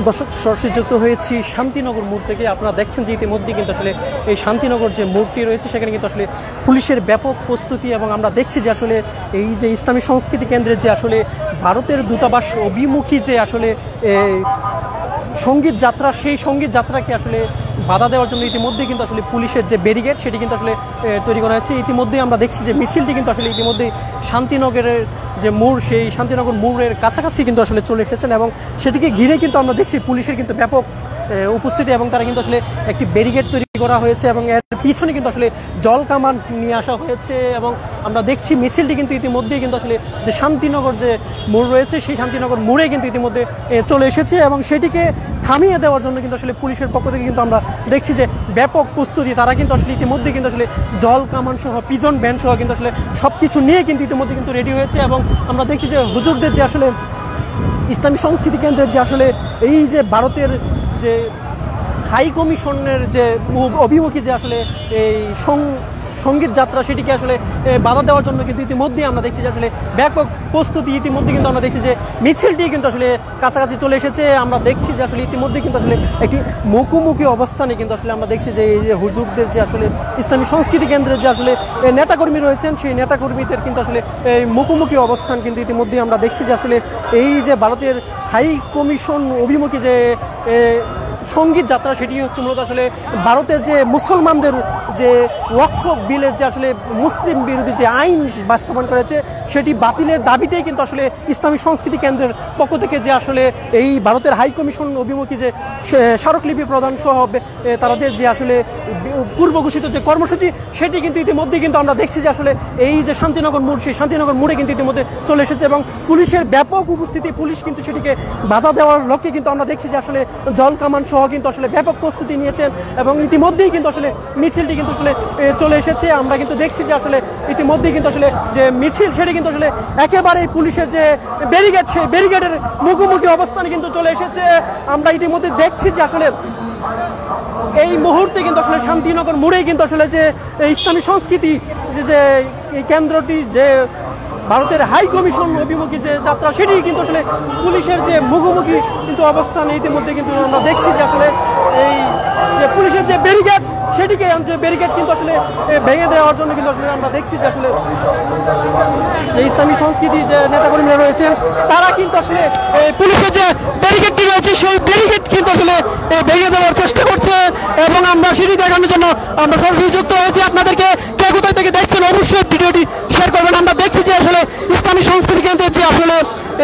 দর্শক সরাসরি যুক্ত হয়েছি শান্তিনগর মোড় থেকে। আপনারা দেখছেন যে ইতিমধ্যে কিন্তু আসলে এই শান্তিনগর যে মোড়টি রয়েছে সেখানে কিন্তু আসলে পুলিশের ব্যাপক প্রস্তুতি, এবং আমরা দেখছি যে আসলে এই যে ইসলামী সংস্কৃতি কেন্দ্রের যে আসলে ভারতের দূতাবাস অভিমুখী যে আসলে সঙ্গীত যাত্রা, সেই সঙ্গীত যাত্রাকে আসলে বাধা দেওয়ার জন্য ইতিমধ্যেই কিন্তু আসলে পুলিশের যে ব্যারিকেড সেটি কিন্তু আসলে তৈরি করা হয়েছে। ইতিমধ্যেই আমরা দেখছি যে মিছিলটি কিন্তু আসলে ইতিমধ্যেই শান্তিনগরের যে মোড়, সেই শান্তিনগর মোড়ের কাছাকাছি কিন্তু আসলে চলে এসেছেন, এবং সেটিকে ঘিরে কিন্তু আমরা দেখছি পুলিশের কিন্তু ব্যাপক উপস্থিতি, এবং তারা কিন্তু আসলে একটি ব্যারিকেড তৈরি করা হয়েছে এবং এর পিছনে কিন্তু আসলে জল কামান নিয়ে আসা হয়েছে। এবং আমরা দেখছি মিছিলটি কিন্তু ইতিমধ্যেই কিন্তু আসলে যে শান্তিনগর যে মোড় রয়েছে সেই শান্তিনগর মোড়ে কিন্তু ইতিমধ্যে চলে এসেছে, এবং সেটিকে থামিয়ে দেওয়ার জন্য কিন্তু আসলে পুলিশের পক্ষ থেকে কিন্তু আমরা দেখছি যে ব্যাপক প্রস্তুতি। তারা কিন্তু আসলে ইতিমধ্যে কিন্তু আসলে জল কামান সহ পিজন ভ্যান সহ কিন্তু আসলে সব কিছু নিয়ে কিন্তু ইতিমধ্যে কিন্তু রেডি হয়েছে। এবং আমরা দেখছি যে হুজুরদের যে আসলে ইসলামী সংস্কৃতি কেন্দ্রের যে আসলে এই যে ভারতের যে হাই কমিশনের যে অভিমুখী যে আসলে এই সঙ্গীত যাত্রা, সেটিকে আসলে বাধা দেওয়ার জন্য কিন্তু ইতিমধ্যেই আমরা দেখছি যে আসলে ব্যাপক প্রস্তুতি। ইতিমধ্যে কিন্তু আমরা দেখছি যে মিছিলটি কিন্তু আসলে কাছাকাছি চলে এসেছে। আমরা দেখছি যে আসলে ইতিমধ্যে কিন্তু আসলে একটি মুখোমুখি অবস্থানে কিন্তু আসলে আমরা দেখছি যে এই যে হুজুরদের যে আসলে ইসলামী সংস্কৃতি কেন্দ্রের যে আসলে নেতাকর্মী রয়েছেন, সেই নেতাকর্মীদের কিন্তু আসলে মুখোমুখি অবস্থান কিন্তু ইতিমধ্যেই আমরা দেখছি যে আসলে এই যে ভারতের হাই কমিশন অভিমুখী যে সঙ্গীত যাত্রা, সেটি হচ্ছে মূলত আসলে ভারতের যে মুসলমানদের যে ওয়াকফ বিলের যে আসলে মুসলিম বিরোধী যে আইন বাস্তবায়ন করেছে সেটি বাতিলের দাবিতেই কিন্তু আসলে ইসলামী সংস্কৃতি কেন্দ্রের পক্ষ থেকে যে আসলে এই ভারতের হাই কমিশন অভিমুখী যে স্মারকলিপি প্রদান সহ তাদের যে আসলে পূর্ব ঘোষিত যে কর্মসূচি, সেটি কিন্তু ইতিমধ্যে কিন্তু আমরা দেখছি যে আসলে এই যে শান্তিনগর মোড়, সেই শান্তিনগর মোড়ে কিন্তু ইতিমধ্যে চলে এসেছে, এবং পুলিশের ব্যাপক উপস্থিতি। পুলিশ কিন্তু সেটিকে বাধা দেওয়ার লক্ষ্যে কিন্তু আমরা দেখছি যে আসলে জল কামান সহ কিন্তু আসলে ব্যাপক প্রস্তুতি নিয়েছেন, এবং ইতিমধ্যেই কিন্তু আসলে মিছিলটি কিন্তু আসলে চলে এসেছে। আমরা কিন্তু দেখছি যে আসলে ইতিমধ্যেই কিন্তু আসলে যে মিছিল সেটি কিন্তু আসলে একেবারেই পুলিশের যে ব্যারিকেড, সেই ব্যারিকেডের মুখোমুখি অবস্থানে কিন্তু চলে এসেছে। আমরা ইতিমধ্যে দেখছি যে আসলে এই মুহূর্তে কিন্তু আসলে শান্তিনগর মোড়েই কিন্তু আসলে যে ইসলামী সংস্কৃতি যে কেন্দ্রটি যে ভারতের হাই কমিশন অভিমুখী যে যাত্রা, সেটি কিন্তু আসলে পুলিশের যে মুখোমুখি কিন্তু অবস্থান। ইতিমধ্যে কিন্তু আমরা দেখছি যে আসলে এই যে পুলিশের যে ব্যারিকেড, সেটিকে যে ব্যারিকেড কিন্তু আসলে ভেঙে দেওয়ার জন্য কিন্তু আসলে আমরা দেখছি যে আসলে ইসলামী সংস্কৃতি যে নেতাকর্মীরা রয়েছেন তারা কিন্তু আসলে পুলিশের যে ব্যারিকেডটি রয়েছে সেই ব্যারিকেড কিন্তু আসলে ভেঙে দেওয়ার চেষ্টা করছে, এবং আমরা সেটি দেখানোর জন্য আমরা সরাসরি যুক্ত হয়েছি। আপনাদেরকে কে কোথায় থেকে দেখছেন অবশ্যই ভিডিওটি শেয়ার করবেন। আমরা দেখছি যে আসলে ইসলামী সংস্কৃতি কেন্দ্রের যে আসলে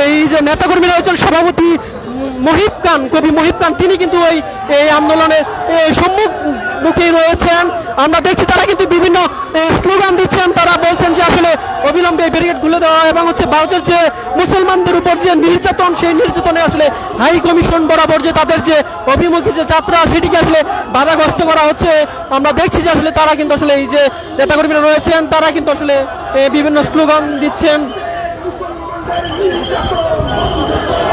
এই যে নেতাকর্মী রয়েছেন, সভাপতি মহিব খান, কবি মহিব খান, তিনি কিন্তু এই আন্দোলনের সম্মুখে রয়েছেন। আমরা দেখছি তারা কিন্তু বিভিন্ন স্লোগান দিচ্ছেন। তারা বলছেন যে আসলে অবিলম্বে ব্যারিকেড খুলে দেওয়া, এবং হচ্ছে ভারতের যে মুসলমানদের উপর যে নির্যাতন, সেই নির্যাতনে আসলে হাই কমিশন বরাবর যে তাদের যে অভিমুখী যে যাত্রা, সেটিকে আসলে বাধাগ্রস্ত করা হচ্ছে। আমরা দেখছি যে আসলে তারা কিন্তু আসলে এই যে নেতাকর্মীরা রয়েছেন তারা কিন্তু আসলে বিভিন্ন স্লোগান দিচ্ছেন।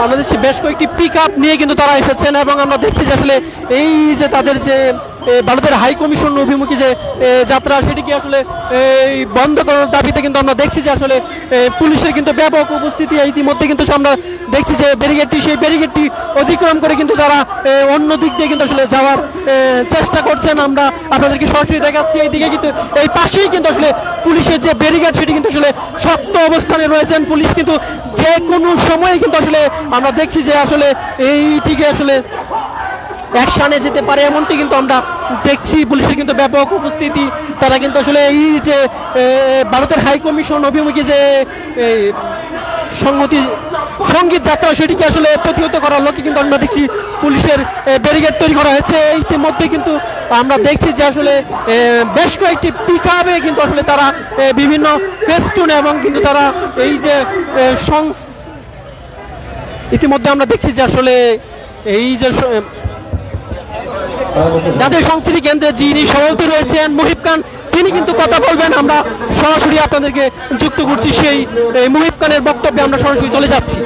আমরা দেখছি বেশ কয়েকটি পিক আপ নিয়ে কিন্তু তারা এসেছেন, এবং আমরা দেখছি যে আসলে এই যে তাদের যে ভারতের হাই কমিশন অভিমুখী যে যাত্রা, সেটিকে আসলে বন্ধ করার দাবিতে কিন্তু আমরা দেখছি যে আসলে পুলিশের কিন্তু ব্যাপক উপস্থিতি। ইতিমধ্যে কিন্তু আমরা দেখছি যে ব্যারিকেডটি, সেই ব্যারিকেডটি অতিক্রম করে কিন্তু তারা অন্য দিক দিয়ে কিন্তু আসলে যাওয়ার চেষ্টা করছেন। আমরা আপনাদেরকে সরাসরি দেখাচ্ছি এইদিকে কিন্তু এই পাশেই কিন্তু আসলে পুলিশের যে ব্যারিকেড, সেটি কিন্তু আসলে শক্ত অবস্থানে রয়েছেন। পুলিশ কিন্তু যে কোনো সময়ে কিন্তু আসলে আমরা দেখছি যে আসলে এইটিকে আসলে অ্যাকশনে যেতে পারে, এমনটি কিন্তু আমরা দেখছি। পুলিশের কিন্তু ব্যাপক উপস্থিতি। তারা কিন্তু আসলে এই যে ভারতের হাই কমিশন অভিমুখী যে সঙ্গীত যাত্রা, সেটিকে আসলে প্রতিহত করার লক্ষ্যে কিন্তু আমরা দেখছি পুলিশের ব্যারিকেড তৈরি করা হয়েছে। ইতিমধ্যে কিন্তু আমরা দেখছি যে আসলে বেশ কয়েকটি পিক আপে কিন্তু আসলে তারা বিভিন্ন ফেস্টুন, এবং কিন্তু তারা এই যে ইতিমধ্যে আমরা দেখছি যে আসলে এই যে জাতীয় সংস্কৃতি কেন্দ্রের যিনি সভাপতি রয়েছেন মহিব খান, তিনি কিন্তু কথা বলবেন। আমরা সরাসরি আপনাদেরকে যুক্ত করছি সেই মহিব খানের বক্তব্যে আমরা সরাসরি চলে যাচ্ছি।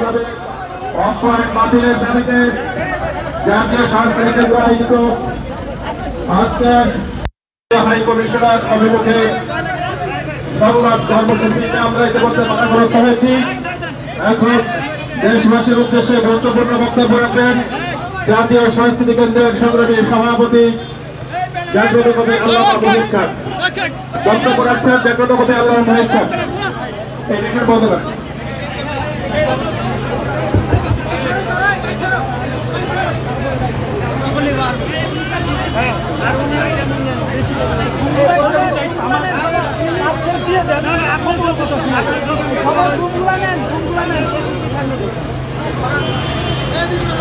এখন দেশবাসীর উদ্দেশ্যে গুরুত্বপূর্ণ বক্তব্য রাখবেন জাতীয় সংস্কৃতি কেন্দ্রের সংগ্রামী সভাপতি জাগ্রত কবি আল্লামা মুহিত খান বক্তব্য রাখছেন জাগ্রত কবি আল্লামা মুহিত খান। এই রেকর্ড বন্ধ করেন।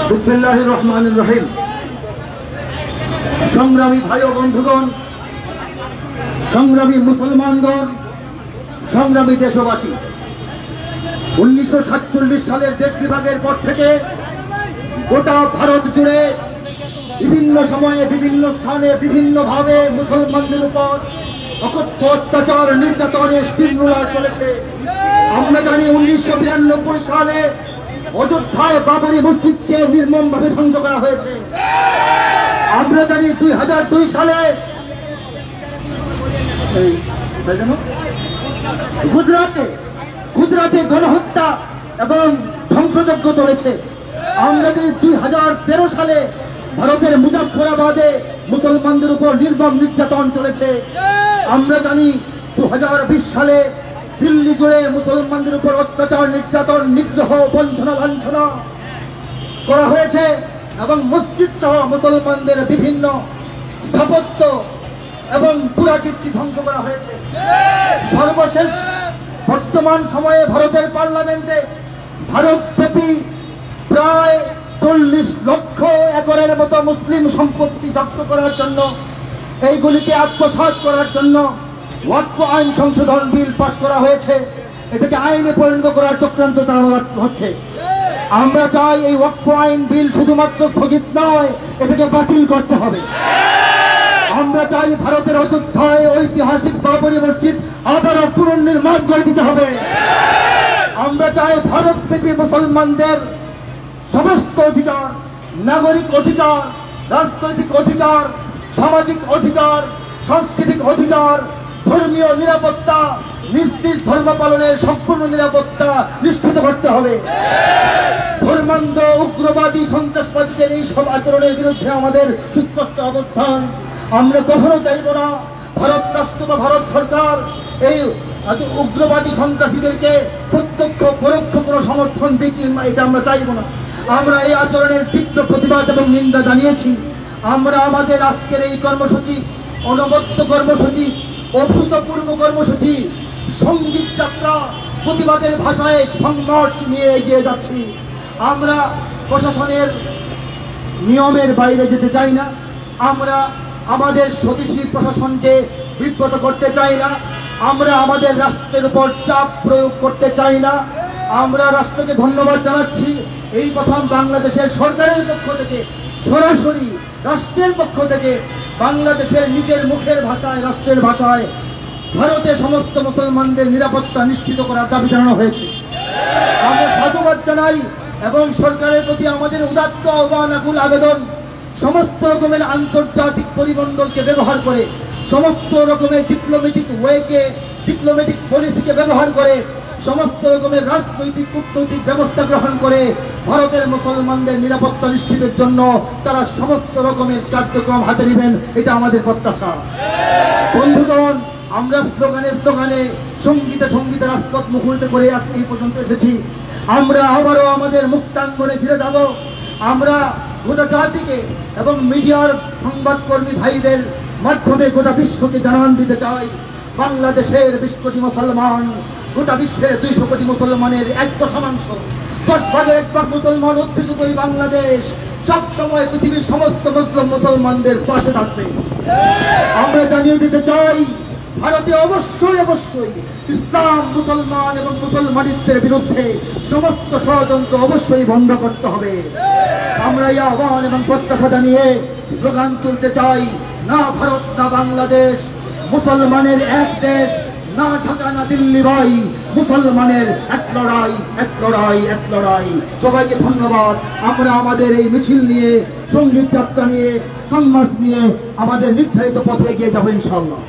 বিসমিল্লাহির রহমানির রহিম। সংগ্রামী ভাই ও বন্ধুগণ, সংগ্রামী মুসলমানগণ, সংগ্রামী দেশবাসী, 1947 সালের দেশ বিভাগের পর থেকে গোটা ভারত জুড়ে বিভিন্ন সময়ে বিভিন্ন স্থানে বিভিন্নভাবে মুসলমানদের উপর অকথ্য অত্যাচার নির্যাতনের স্টিমরোলার চলেছে। আমরা জানি 1992 সালে অযোধ্যায় বাবরি মসজিদকে নির্মমভাবে ধ্বংস করা হয়েছে। আমরা জানি 2002 সালে গুজরাটে গণহত্যা এবং ধ্বংসযজ্ঞ চলেছে। আমরা জানি 2013 সালে ভারতের মুজাফফরাবাদে মুসলমানদের উপর নির্মম নির্যাতন চলেছে। আমরা জানি 2020 সালে দিল্লি জুড়ে মুসলমানদের উপর অত্যাচার নির্যাতন নিগ্রহ বঞ্চনা লাঞ্ছনা করা হয়েছে এবং মসজিদ সহ মুসলমানদের বিভিন্ন স্থাপত্য এবং পুরাকীর্তি ধ্বংস করা হয়েছে। সর্বশেষ বর্তমান সময়ে ভারতের পার্লামেন্টে ভারতব্যাপী প্রায় 40 লক্ষ একরের মতো মুসলিম সম্পত্তি জব্দ করার জন্য, এইগুলিকে আত্মসাৎ করার জন্য ওয়াকফ আইন সংশোধন বিল পাস করা হয়েছে। এটাকে আইনে পরিণত করার চক্রান্ত চালানো হচ্ছে। আমরা চাই এই ওয়াকফ আইন বিল শুধুমাত্র স্থগিত নয়, এটাকে বাতিল করতে হবে। আমরা চাই ভারতের অযোধ্যায় ঐতিহাসিক বাবরি মসজিদ আবারও পুনর্নির্মাণ করে দিতে হবে। আমরা চাই ভারতব্যাপী মুসলমানদের সমস্ত অধিকার, নাগরিক অধিকার, রাজনৈতিক অধিকার, সামাজিক অধিকার, সাংস্কৃতিক অধিকার, ধর্মীয় নিরাপত্তা, নিজ নিজ ধর্ম পালনের সম্পূর্ণ নিরাপত্তা নিশ্চিত করতে হবে। ধর্মান্ধ উগ্রবাদী সন্ত্রাসবাদীদের এই সব আচরণের বিরুদ্ধে আমাদের সুস্পষ্ট অবস্থান। আমরা কখনো চাইব না ভারত রাষ্ট্র বা ভারত সরকার এই উগ্রবাদী সন্ত্রাসীদেরকে প্রত্যক্ষ পরোক্ষ কোনো সমর্থন দিক, এটা আমরা চাইব না। আমরা এই আচরণের তীব্র প্রতিবাদ এবং নিন্দা জানিয়েছি। আমরা আমাদের আজকের এই কর্মসূচি, অনবদ্য কর্মসূচি, অভূতপূর্ব কর্মসূচি, সঙ্গীত যাত্রা, প্রতিবাদের ভাষায় সংমার্চ নিয়ে এগিয়ে যাচ্ছি। আমরা প্রশাসনের নিয়মের বাইরে যেতে চাই না। আমরা আমাদের স্বদেশী প্রশাসনকে বিব্রত করতে চাই না। আমরা আমাদের রাষ্ট্রের উপর চাপ প্রয়োগ করতে চাই না। আমরা রাষ্ট্রকে ধন্যবাদ জানাচ্ছি। এই প্রথম বাংলাদেশের সরকারের পক্ষ থেকে সরাসরি রাষ্ট্রের পক্ষ থেকে বাংলাদেশের নিজের মুখের ভাষায়, রাষ্ট্রের ভাষায় ভারতে সমস্ত মুসলমানদের নিরাপত্তা নিশ্চিত করার দাবি জানানো হয়েছে। আমরা সাধুবাদ জানাই এবং সরকারের প্রতি আমাদের উদাত্ত আহ্বান, আকুল আবেদন, সমস্ত রকমের আন্তর্জাতিক পরিমণ্ডলকে ব্যবহার করে, সমস্ত রকমের ডিপ্লোম্যাটিক ওয়েকে, ডিপ্লোম্যাটিক পলিসিকে ব্যবহার করে, সমস্ত রকমের রাজনৈতিক কূটনৈতিক ব্যবস্থা গ্রহণ করে ভারতের মুসলমানদের নিরাপত্তা নিশ্চিতের জন্য তারা সমস্ত রকমের কার্যক্রম হাতে নেবেন, এটা আমাদের প্রত্যাশা। বন্ধুগণ, আমরা স্লোগানে স্লোগানে, সঙ্গীতে সঙ্গীতে রাজপথ মুখরিত করে আজকে এই পর্যন্ত এসেছি। আমরা আবারও আমাদের মুক্তাঙ্গনে ফিরে যাব। আমরা গোটা জাতিকে এবং মিডিয়ার সংবাদকর্মী ভাইদের মাধ্যমে গোটা বিশ্বকে জানান দিতে চাই, বাংলাদেশের 20 কোটি মুসলমান, গোটা বিশ্বের 200 কোটি মুসলমানের 1/10, 10 ভাগের 1 ভাগ মুসলমান অধ্যুষিত এই বাংলাদেশ সব সময় পৃথিবীর সমস্ত মুসলিম মুসলমানদের পাশে থাকবে। আমরা জানিয়ে দিতে চাই, ভারতে অবশ্যই অবশ্যই ইসলাম, মুসলমান এবং মুসলমানিত্বের বিরুদ্ধে সমস্ত ষড়যন্ত্র অবশ্যই বন্ধ করতে হবে। আমরা এই আহ্বান এবং প্রত্যাশা জানিয়ে স্লোগান তুলতে চাই, না ভারত না বাংলাদেশ, মুসলমানের এক দেশ, না ঢাকা না দিল্লি ভাই, মুসলমানের এক লড়াই, এক লড়াই, এক লড়াই। সবাইকে ধন্যবাদ। আমরা আমাদের এই মিছিল নিয়ে, সঙ্গীত যাত্রা নিয়ে, সংমার্চ নিয়ে আমাদের নির্ধারিত পথে এগিয়ে যাবো ইনশাআল্লাহ।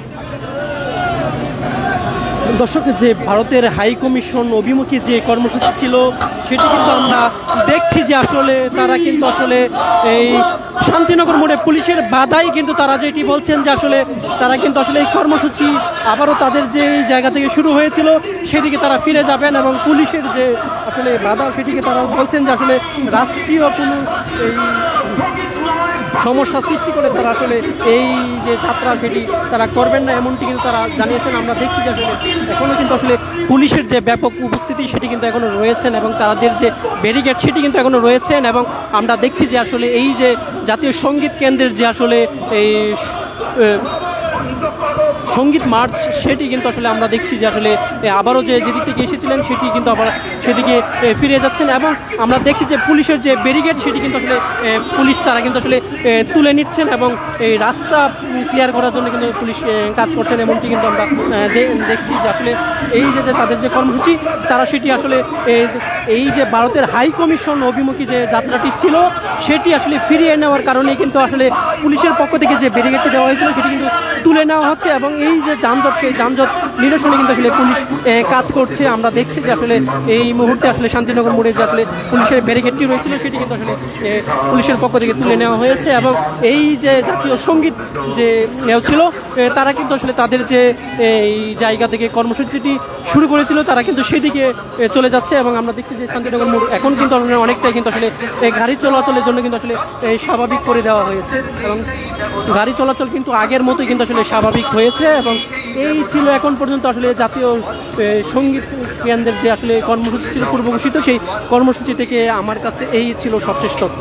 দর্শক, যে ভারতের হাই কমিশন অভিমুখী যে কর্মসূচি ছিল সেটি কিন্তু আমরা দেখছি যে আসলে তারা কিন্তু আসলে এই শান্তিনগর মোড়ে পুলিশের বাধাই কিন্তু তারা যেটি বলছেন যে আসলে তারা কিন্তু আসলে এই কর্মসূচি আবারও তাদের যে জায়গা থেকে শুরু হয়েছিল সেদিকে তারা ফিরে যাবেন, এবং পুলিশের যে আসলে বাধা সেটিকে তারা বলছেন যে আসলে রাষ্ট্রীয় কোনো এই সমস্যা সৃষ্টি করে তারা আসলে এই যে যাত্রা সেটি তারা করবেন না, এমনটি কিন্তু তারা জানিয়েছেন। আমরা দেখছি যে আসলে এখনও কিন্তু আসলে পুলিশের যে ব্যাপক উপস্থিতি সেটি কিন্তু এখনও রয়েছেন, এবং তাদের যে ব্যারিকেড সেটি কিন্তু এখনও রয়েছেন। এবং আমরা দেখছি যে আসলে এই যে জাতীয় সঙ্গীত কেন্দ্রের যে আসলে এই সঙ্গীত মার্চ সেটি কিন্তু আসলে আমরা দেখছি যে আসলে আবারও যে যেদিক থেকে এসেছিলেন সেটি কিন্তু আবার সেদিকে ফিরে যাচ্ছেন, এবং আমরা দেখছি যে পুলিশের যে ব্যারিকেড সেটি কিন্তু আসলে পুলিশ তারা কিন্তু আসলে তুলে নিচ্ছেন, এবং এই রাস্তা ক্লিয়ার করার জন্য কিন্তু পুলিশ কাজ করছেন, এমনটি কিন্তু আমরা দেখছি যে আসলে এই যে তাদের যে কর্মসূচি তারা সেটি আসলে এই যে ভারতের হাই কমিশন অভিমুখী যে যাত্রাটি ছিল সেটি আসলে ফিরিয়ে নেওয়ার কারণে কিন্তু আসলে পুলিশের পক্ষ থেকে যে ব্যারিকেডটি দেওয়া হয়েছিল সেটি কিন্তু তুলে নেওয়া হচ্ছে, এবং এই যে যানজট সেই যানজট নিরসনে কিন্তু আসলে পুলিশ কাজ করছে। আমরা দেখছি যে আসলে এই মুহূর্তে আসলে শান্তিনগর মোড়ে যে আসলে পুলিশের ব্যারিকেডটি রয়েছিল সেটি কিন্তু আসলে পুলিশের পক্ষ থেকে তুলে নেওয়া হয়েছে, এবং এই যে জাতীয় সঙ্গীত যে ছিল তারা কিন্তু আসলে তাদের যে এই জায়গা থেকে কর্মসূচিটি শুরু করেছিল তারা কিন্তু সেদিকে চলে যাচ্ছে, এবং আমরা দেখছি যে শান্তিনগর মোড় এখন কিন্তু অনেকটাই কিন্তু আসলে গাড়ি চলাচলের জন্য কিন্তু আসলে স্বাভাবিক করে দেওয়া হয়েছে, এবং গাড়ি চলাচল কিন্তু আগের মতোই কিন্তু আসলে স্বাভাবিক হয়েছে। এবং এই ছিল এখন পর্যন্ত আসলে জাতীয় সঙ্গীত কেন্দ্রের যে আসলে কর্মসূচি ছিল পূর্ব ঘোষিত, সেই কর্মসূচি থেকে আমার কাছে এই ছিল সবশেষ তথ্য।